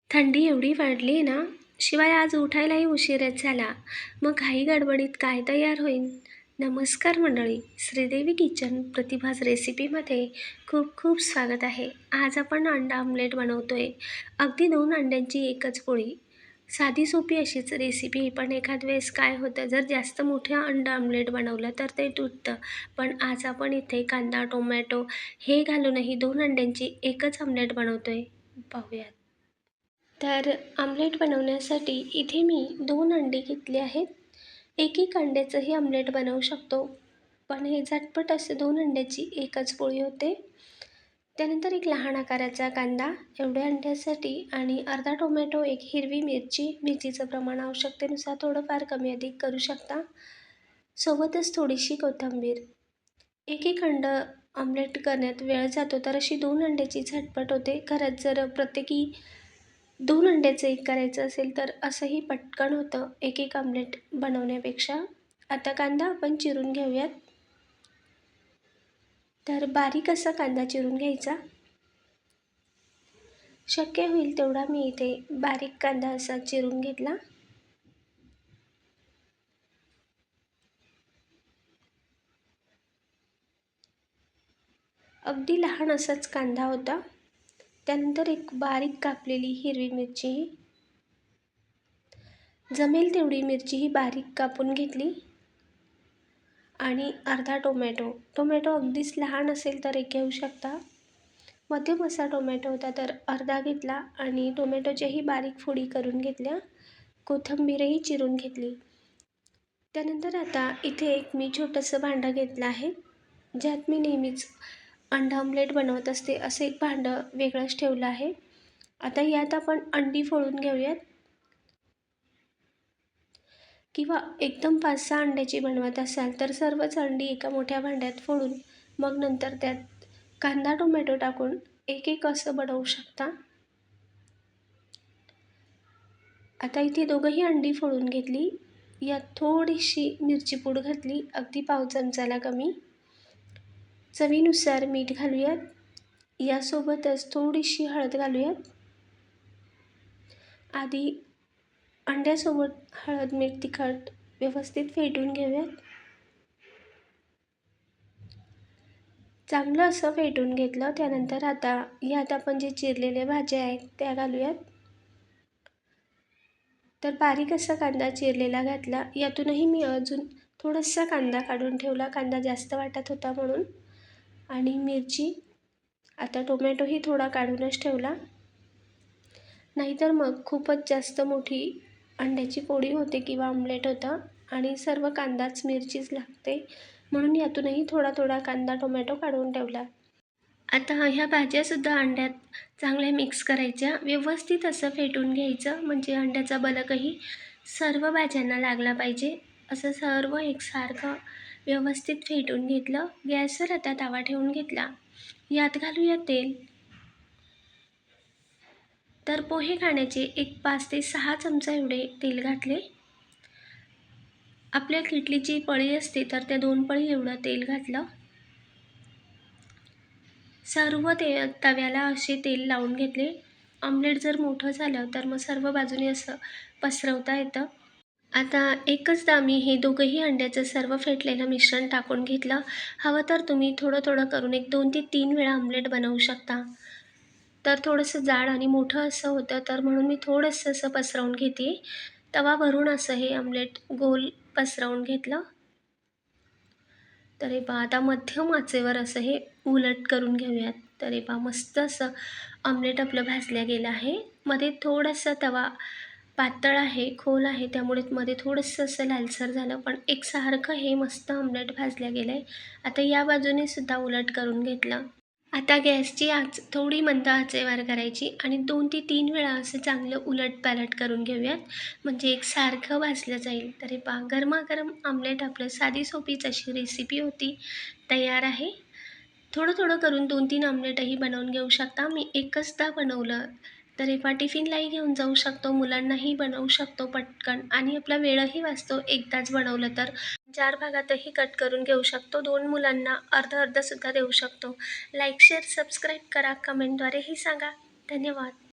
थंडी एवढी वाढली ना, शिवाय आज उठायलाही उशीरच झाला. मग घाई गडबडीत काय तयार होईल? नमस्कार मंडळी, श्रीदेवी किचन प्रतिभाज रेसिपीमध्ये खूप खूप स्वागत आहे. आज आपण अंडा आमलेट बनवतोय. अगदी 2 अंड्यांची एकच पोळी. साधी सोपी अशीच रेसिपी, पण एखाद वेळेस काय होतं, जर जास्त मोठं अंडा आमलेट बनवलं तर ते तुटतं. पण आज आपण इथे कांदा, टोमॅटो हे घालूनही 2 अंड्यांची एकच आमलेट बनवतोय. पाहूयात. तर आमलेट बनवण्यासाठी इथे मी 2 अंडी घेतली आहेत. एक अंड्याचंही आमलेट बनवू शकतो, पण हे झटपट असे 2 अंड्याची एकच पोळी होते. त्यानंतर एक लहान आकाराचा कांदा एवढ्या अंड्यासाठी आणि अर्धा टोमॅटो, एक हिरवी मिरची, मिरचीचं प्रमाण आवश्यकतेनुसार थोडंफार कमी अधिक करू शकता. सोबतच थोडीशी कोथिंबीर. एक अंड आमलेट करण्यात वेळ जातो, तर अशी 2 अंड्याची झटपट होते. घरात जर प्रत्येकी 2 अंड्याचं एक करायचं असेल तर असंही पटकन होतं एक आमलेट बनवण्यापेक्षा. आता कांदा आपण चिरून घेऊयात. तर बारीक असा कांदा चिरून घ्यायचा. शक्य होईल तेवढा मी इथे बारीक कांदा असा चिरून घेतला. अगदी लहान असाच कांदा होता. त्यानंतर एक बारीक कापलेली हिरवी मिरची, जमेल तेवढी मिरची ही बारीक कापून घेतली. आणि अर्धा टोमॅटो अगदीच लहान असेल तर एक घेऊ शकता. मध्यम असा टोमॅटो होता तर अर्धा घेतला आणि टोमॅटोच्याही बारीक फोडी करून घेतल्या. कोथिंबीरही चिरून घेतली. त्यानंतर आता इथे एक मी छोटंसं भांडं घेतलं आहे, ज्यात मी नेहमीच अंडा आमलेट बनवत असते असं एक भांडं वेगळंच ठेवलं आहे. आता यात आपण अंडी फोडून घेऊयात, किंवा एकदम 5-6 अंड्याची बनवत असाल तर सर्वच अंडी एका मोठ्या भांड्यात फोडून मग नंतर त्यात कांदा टोमॅटो टाकून एक असं बनवू शकता. आता इथे दोघंही अंडी फोडून घेतली. यात थोडीशी मिरची पूड घातली, अगदी पाव चमचाला कमी. चवीनुसार मीठ घालूयात. यासोबतच थोडीशी हळद घालूयात. आधी अंड्यासोबत हळद, मीठ, तिखट व्यवस्थित फेटून घेऊयात. चांगलं असं फेटून घेतलं. त्यानंतर आता यात आपण जे चिरलेल्या भाज्या आहेत त्या घालूयात. तर बारीक असा कांदा चिरलेला घातला. यातूनही मी अजून थोडासा कांदा काढून ठेवला, कांदा जास्त वाटत होता म्हणून. आणि मिरची. आता टोमॅटोही थोडा काढूनच ठेवला, नाहीतर मग खूपच जास्त मोठी अंड्याची पोळी होते किंवा आमलेट होतं आणि सर्व कांदाच मिरचीच लागते, म्हणून यातूनही थोडा थोडा कांदा टोमॅटो काढून ठेवला. आता ह्या भाज्यासुद्धा अंड्यात चांगल्या मिक्स करायच्या. व्यवस्थित असं फेटून घ्यायचं, म्हणजे अंड्याचा बलकही सर्व भाज्यांना लागला पाहिजे. असं सर्व एकसारखं व्यवस्थित फेटून घेतलं. गॅसवर आता तवा ठेवून घेतला. यात घालूया तेल. तर पोहे खाण्याचे एक 5 ते 6 चमचा एवढे तेल घातले. आपल्या किटलीची पळी असते तर त्या 2 पळी एवढं तेल घातलं. सर्व तव्याला असे तेल लावून घेतले. आमलेट जर मोठं झालं तर मग सर्व बाजूने असं पसरवता येतं. आता एकचदा मी हे दोघंही अंड्याचं सर्व फेटलेलं मिश्रण टाकून घेतलं. हवं तर तुम्ही थोडं थोडं करून एक 2 ते 3 वेळा आमलेट बनवू शकता. तर थोडंसं जाड आणि मोठं असं होतं, तर म्हणून मी थोडंसं असं पसरवून घेते. तवा भरून असं हे आमलेट गोल पसरवून घेतलं. तर हे पहा, आता मध्यम आचेवर असं हे उलट करून घेऊयात. तर हे पहा, मस्त असं आमलेट आपलं भाजल्या गेलं आहे. मध्ये थोडंसं तवा पातळ आहे, खोल आहे, त्यामुळे मध्ये थोडंसं असं लालसर झालं, पण एकसारखं हे मस्त आमलेट भाजल्या गेलं आहे. आता या बाजूने सुद्धा उलट करून घेतलं. आता गॅसची आच थोडी मंद आचेवर करायची आणि 2 ते 3 वेळा असं चांगलं उलटपालट करून घेऊयात, म्हणजे एकसारखं भाजलं जाईल. तर हे पहा, गरमागरम आमलेट आपलं साधी सोपीच अशी रेसिपी होती, तयार आहे. थोडं थोडं करून 2-3 आमलेटही बनवून घेऊ शकता. मी एकचदा बनवलं. तर हे पहा, टिफिनलाही घेऊन जाऊ शकतो, मुलांनाही बनवू शकतो पटकन आणि आपला वेळही वाचतो. एकदाच बनवलं तर 4 भागातही कट करून घेऊ शकतो. 2 मुलांना अर्धं-अर्धंसुद्धा देऊ शकतो. लाईक, शेअर, सबस्क्राईब करा. कमेंटद्वारेही सांगा. धन्यवाद.